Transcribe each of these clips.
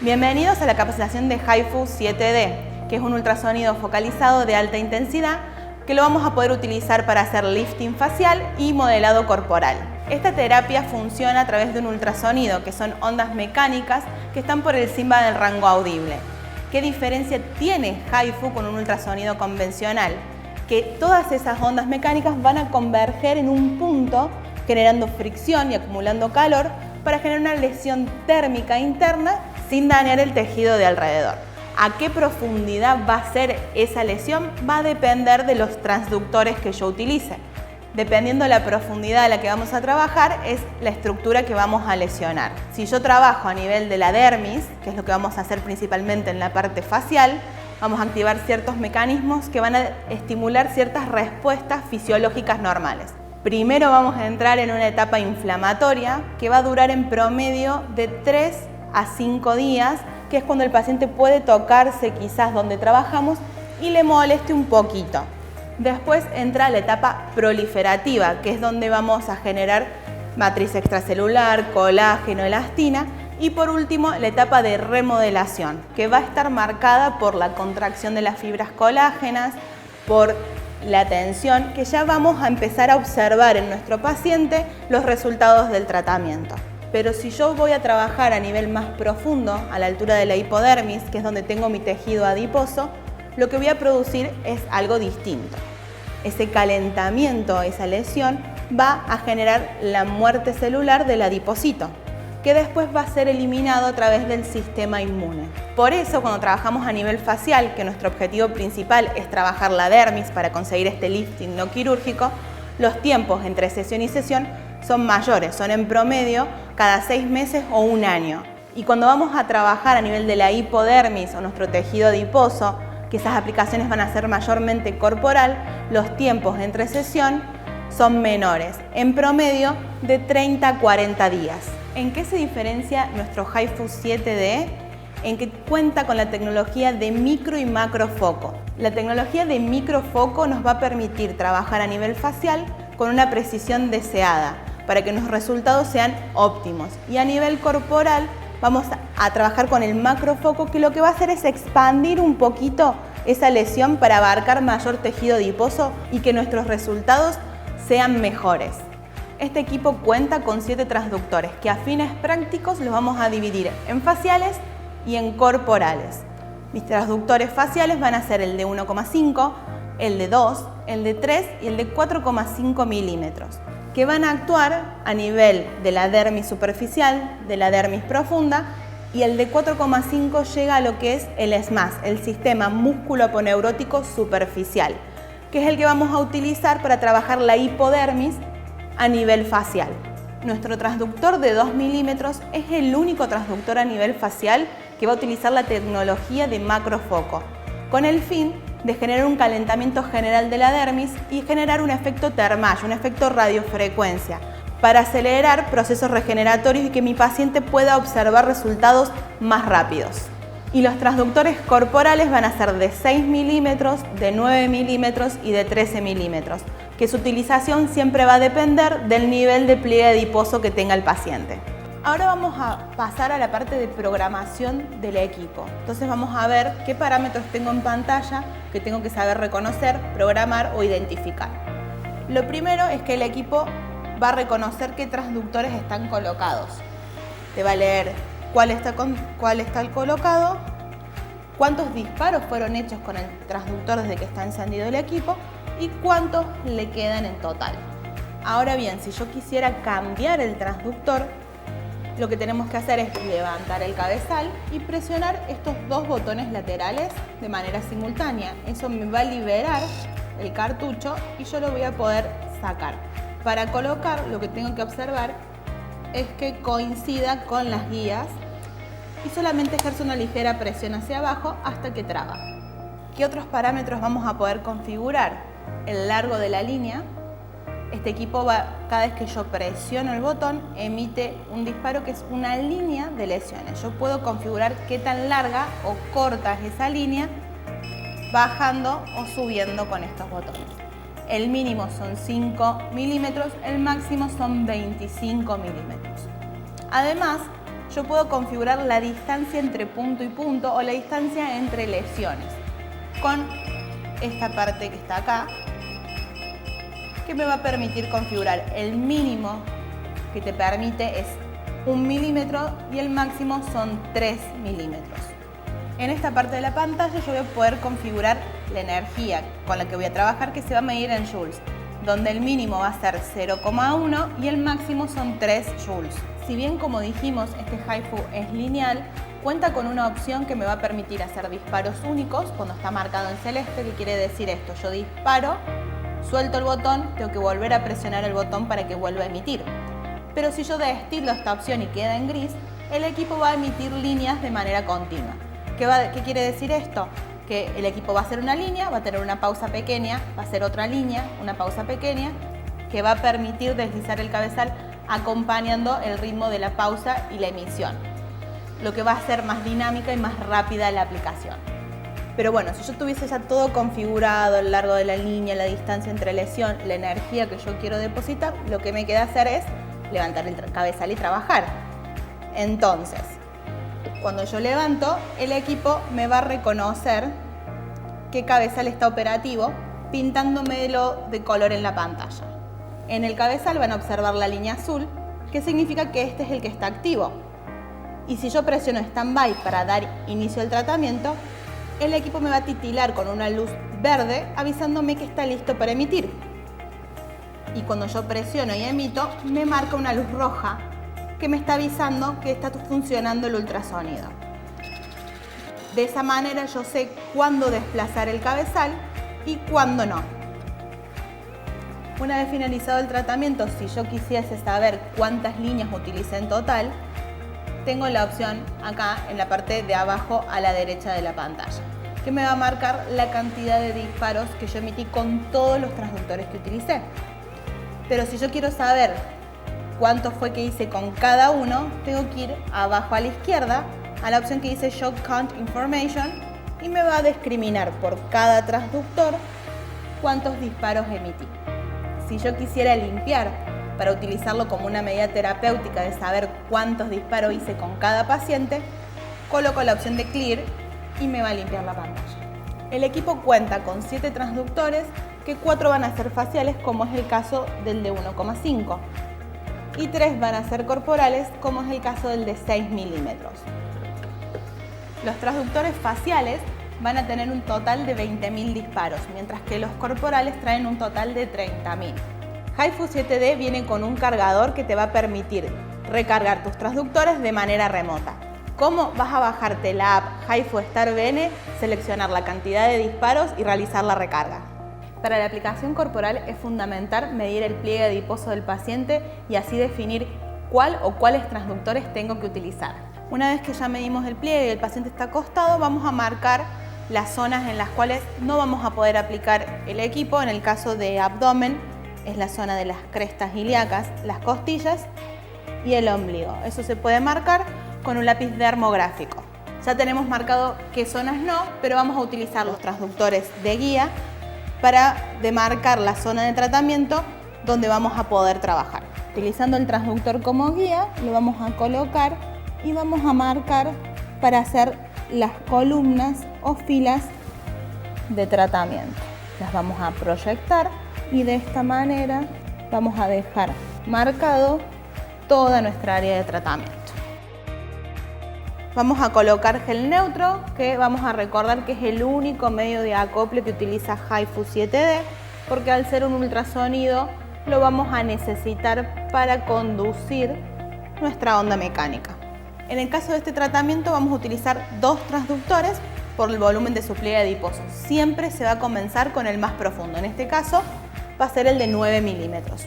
Bienvenidos a la capacitación de HIFU 7D, que es un ultrasonido focalizado de alta intensidad que lo vamos a poder utilizar para hacer lifting facial y modelado corporal. Esta terapia funciona a través de un ultrasonido, que son ondas mecánicas que están por encima del rango audible. ¿Qué diferencia tiene HIFU con un ultrasonido convencional? Que todas esas ondas mecánicas van a converger en un punto, generando fricción y acumulando calor para generar una lesión térmica interna sin dañar el tejido de alrededor. ¿A qué profundidad va a ser esa lesión? Va a depender de los transductores que yo utilice. Dependiendo de la profundidad a la que vamos a trabajar, es la estructura que vamos a lesionar. Si yo trabajo a nivel de la dermis, que es lo que vamos a hacer principalmente en la parte facial, vamos a activar ciertos mecanismos que van a estimular ciertas respuestas fisiológicas normales. Primero vamos a entrar en una etapa inflamatoria que va a durar en promedio de 3 a 5 días, que es cuando el paciente puede tocarse quizás donde trabajamos y le moleste un poquito. Después entra la etapa proliferativa, que es donde vamos a generar matriz extracelular, colágeno, elastina, y por último la etapa de remodelación, que va a estar marcada por la contracción de las fibras colágenas, por la tensión, que ya vamos a empezar a observar en nuestro paciente los resultados del tratamiento. Pero si yo voy a trabajar a nivel más profundo, a la altura de la hipodermis, que es donde tengo mi tejido adiposo, lo que voy a producir es algo distinto. Ese calentamiento, esa lesión, va a generar la muerte celular del adipocito, que después va a ser eliminado a través del sistema inmune. Por eso, cuando trabajamos a nivel facial, que nuestro objetivo principal es trabajar la dermis para conseguir este lifting no quirúrgico, los tiempos entre sesión y sesión son mayores, son en promedio cada 6 meses o 1 año. Y cuando vamos a trabajar a nivel de la hipodermis o nuestro tejido adiposo, que esas aplicaciones van a ser mayormente corporal, los tiempos entre sesión son menores, en promedio de 30 a 40 días. ¿En qué se diferencia nuestro HIFU 7D? En que cuenta con la tecnología de micro y macrofoco. La tecnología de microfoco nos va a permitir trabajar a nivel facial con una precisión deseada, para que los resultados sean óptimos. Y a nivel corporal vamos a trabajar con el macrofoco, que lo que va a hacer es expandir un poquito esa lesión para abarcar mayor tejido adiposo y que nuestros resultados sean mejores. Este equipo cuenta con 7 transductores que a fines prácticos los vamos a dividir en faciales y en corporales. Mis transductores faciales van a ser el de 1,5, el de 2, el de 3 y el de 4,5 milímetros, que van a actuar a nivel de la dermis superficial, de la dermis profunda, y el de 4,5 llega a lo que es el SMAS, el sistema músculo-aponeurótico superficial, que es el que vamos a utilizar para trabajar la hipodermis a nivel facial. Nuestro transductor de 2 milímetros es el único transductor a nivel facial que va a utilizar la tecnología de macrofoco, con el fin de generar un calentamiento general de la dermis y generar un efecto termal, un efecto radiofrecuencia, para acelerar procesos regeneratorios y que mi paciente pueda observar resultados más rápidos. Y los transductores corporales van a ser de 6 milímetros, de 9 milímetros y de 13 milímetros, que su utilización siempre va a depender del nivel de pliegue adiposo que tenga el paciente. Ahora vamos a pasar a la parte de programación del equipo. Entonces vamos a ver qué parámetros tengo en pantalla que tengo que saber reconocer, programar o identificar. Lo primero es que el equipo va a reconocer qué transductores están colocados. Te va a leer cuál está colocado, cuántos disparos fueron hechos con el transductor desde que está encendido el equipo y cuántos le quedan en total. Ahora bien, si yo quisiera cambiar el transductor, lo que tenemos que hacer es levantar el cabezal y presionar estos 2 botones laterales de manera simultánea. Eso me va a liberar el cartucho y yo lo voy a poder sacar. Para colocar, lo que tengo que observar es que coincida con las guías y solamente ejerzo una ligera presión hacia abajo hasta que traba. ¿Qué otros parámetros vamos a poder configurar? El largo de la línea. Este equipo cada vez que yo presiono el botón, emite un disparo que es una línea de lesiones. Yo puedo configurar qué tan larga o corta es esa línea, bajando o subiendo con estos botones. El mínimo son 5 milímetros, el máximo son 25 milímetros. Además, yo puedo configurar la distancia entre punto y punto o la distancia entre lesiones con esta parte que está acá, que me va a permitir configurar el mínimo que te permite es 1 milímetro y el máximo son 3 milímetros. En esta parte de la pantalla yo voy a poder configurar la energía con la que voy a trabajar, que se va a medir en joules, donde el mínimo va a ser 0,1 y el máximo son 3 joules. Si bien, como dijimos, este HIFU es lineal, cuenta con una opción que me va a permitir hacer disparos únicos cuando está marcado en celeste. ¿Qué quiere decir esto? Yo disparo, suelto el botón, tengo que volver a presionar el botón para que vuelva a emitir. Pero si yo destilo esta opción y queda en gris, el equipo va a emitir líneas de manera continua. ¿Qué quiere decir esto? Que el equipo va a hacer una línea, va a tener una pausa pequeña, va a hacer otra línea, una pausa pequeña, que va a permitir deslizar el cabezal acompañando el ritmo de la pausa y la emisión, lo que va a hacer más dinámica y más rápida la aplicación. Pero bueno, si yo tuviese ya todo configurado, el largo de la línea, la distancia entre lesión, la energía que yo quiero depositar, lo que me queda hacer es levantar el cabezal y trabajar. Entonces, cuando yo levanto, el equipo me va a reconocer qué cabezal está operativo pintándomelo de color en la pantalla. En el cabezal van a observar la línea azul, que significa que este es el que está activo. Y si yo presiono Standby para dar inicio al tratamiento, el equipo me va a titilar con una luz verde avisándome que está listo para emitir. Y cuando yo presiono y emito, me marca una luz roja que me está avisando que está funcionando el ultrasonido. De esa manera yo sé cuándo desplazar el cabezal y cuándo no. Una vez finalizado el tratamiento, si yo quisiese saber cuántas líneas utilicé en total, tengo la opción acá en la parte de abajo a la derecha de la pantalla, que me va a marcar la cantidad de disparos que yo emití con todos los transductores que utilicé. Pero si yo quiero saber cuánto fue que hice con cada uno, tengo que ir abajo a la izquierda a la opción que dice Show Count Information y me va a discriminar por cada transductor cuántos disparos emití. Si yo quisiera limpiar para utilizarlo como una medida terapéutica de saber cuántos disparos hice con cada paciente, coloco la opción de Clear y me va a limpiar la pantalla. El equipo cuenta con 7 transductores, que 4 van a ser faciales, como es el caso del de 1,5. Y 3 van a ser corporales, como es el caso del de 6 milímetros. Los transductores faciales van a tener un total de 20.000 disparos, mientras que los corporales traen un total de 30.000. HIFU 7D viene con un cargador que te va a permitir recargar tus transductores de manera remota. ¿Cómo? Vas a bajarte la app HIFU Star VN, seleccionar la cantidad de disparos y realizar la recarga. Para la aplicación corporal es fundamental medir el pliegue adiposo del paciente y así definir cuál o cuáles transductores tengo que utilizar. Una vez que ya medimos el pliegue y el paciente está acostado, vamos a marcar las zonas en las cuales no vamos a poder aplicar el equipo. En el caso de abdomen es la zona de las crestas ilíacas, las costillas y el ombligo. Eso se puede marcar con un lápiz dermográfico. Ya tenemos marcado qué zonas no, pero vamos a utilizar los transductores de guía para demarcar la zona de tratamiento donde vamos a poder trabajar. Utilizando el transductor como guía, lo vamos a colocar y vamos a marcar para hacer las columnas o filas de tratamiento. Las vamos a proyectar y de esta manera vamos a dejar marcado toda nuestra área de tratamiento. Vamos a colocar gel neutro, que vamos a recordar que es el único medio de acople que utiliza HIFU 7D, porque al ser un ultrasonido lo vamos a necesitar para conducir nuestra onda mecánica. En el caso de este tratamiento vamos a utilizar 2 transductores por el volumen de su pliegue adiposo. Siempre se va a comenzar con el más profundo, en este caso va a ser el de 9 milímetros.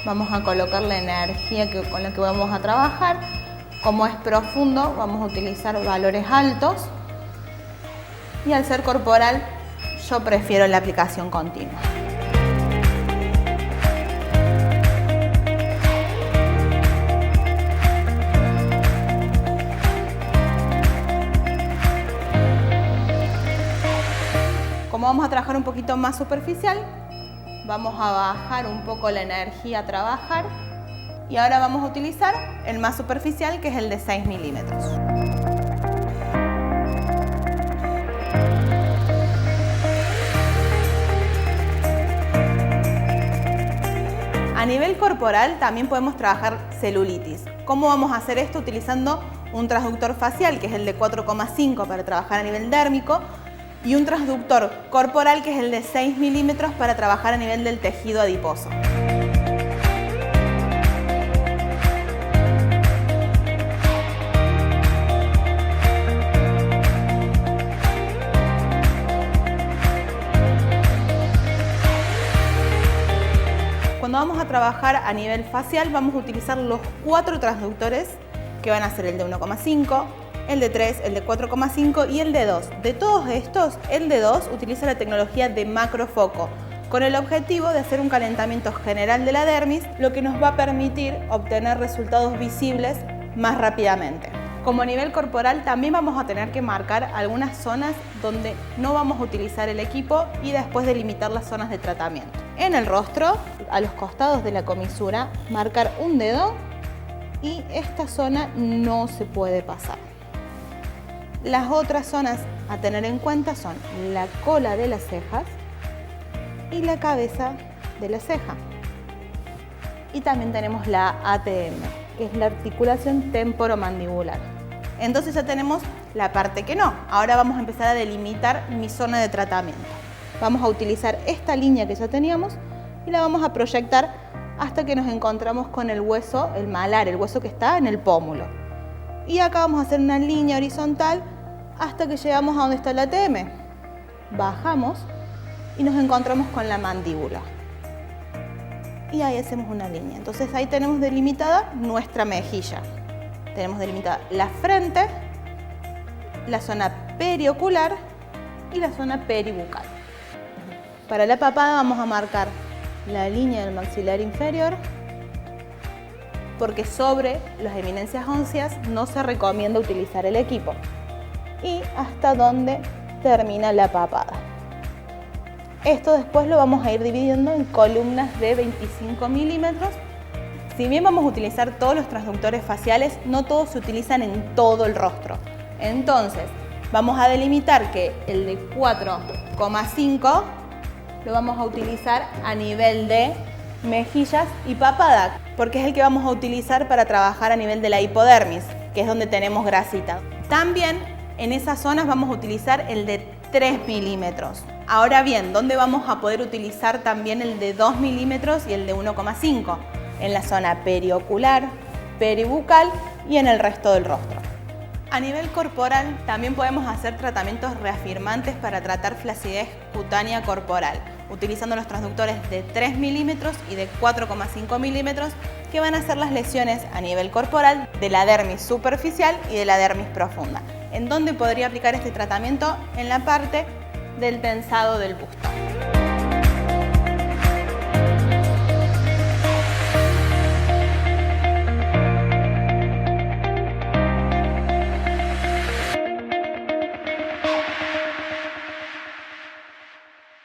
Vamos a colocar la energía con la que vamos a trabajar. Como es profundo, vamos a utilizar valores altos y al ser corporal, yo prefiero la aplicación continua. Como vamos a trabajar un poquito más superficial, vamos a bajar un poco la energía a trabajar Y ahora vamos a utilizar el más superficial, que es el de 6 milímetros. A nivel corporal también podemos trabajar celulitis. ¿Cómo vamos a hacer esto? Utilizando un transductor facial, que es el de 4,5 para trabajar a nivel dérmico, y un transductor corporal, que es el de 6 milímetros para trabajar a nivel del tejido adiposo. Cuando vamos a trabajar a nivel facial, vamos a utilizar los 4 transductores, que van a ser el de 1,5, el de 3, el de 4,5 y el de 2. De todos estos, el de 2 utiliza la tecnología de macrofoco, con el objetivo de hacer un calentamiento general de la dermis, lo que nos va a permitir obtener resultados visibles más rápidamente. Como a nivel corporal, también vamos a tener que marcar algunas zonas donde no vamos a utilizar el equipo y después delimitar las zonas de tratamiento. En el rostro, a los costados de la comisura, marcar un dedo y esta zona no se puede pasar. Las otras zonas a tener en cuenta son la cola de las cejas y la cabeza de la ceja. Y también tenemos la ATM, que es la articulación temporomandibular. Entonces ya tenemos la parte que no. Ahora vamos a empezar a delimitar mi zona de tratamiento. Vamos a utilizar esta línea que ya teníamos y la vamos a proyectar hasta que nos encontramos con el hueso, el malar, el hueso que está en el pómulo. Y acá vamos a hacer una línea horizontal hasta que llegamos a donde está la ATM. Bajamos y nos encontramos con la mandíbula. Y ahí hacemos una línea. Entonces ahí tenemos delimitada nuestra mejilla. Tenemos delimitada la frente, la zona periocular y la zona peribucal. Para la papada vamos a marcar la línea del maxilar inferior, porque sobre las eminencias óseas no se recomienda utilizar el equipo. Y hasta donde termina la papada. Esto después lo vamos a ir dividiendo en columnas de 25 milímetros. Si bien vamos a utilizar todos los transductores faciales, no todos se utilizan en todo el rostro. Entonces, vamos a delimitar que el de 4,5 lo vamos a utilizar a nivel de mejillas y papada, porque es el que vamos a utilizar para trabajar a nivel de la hipodermis, que es donde tenemos grasita. También en esas zonas vamos a utilizar el de 3 milímetros. Ahora bien, ¿dónde vamos a poder utilizar también el de 2 milímetros y el de 1,5? En la zona periocular, peribucal y en el resto del rostro. A nivel corporal también podemos hacer tratamientos reafirmantes para tratar flacidez cutánea corporal, utilizando los transductores de 3 milímetros y de 4,5 milímetros, que van a ser las lesiones a nivel corporal de la dermis superficial y de la dermis profunda. ¿En dónde podría aplicar este tratamiento? En la parte del tensado del busto.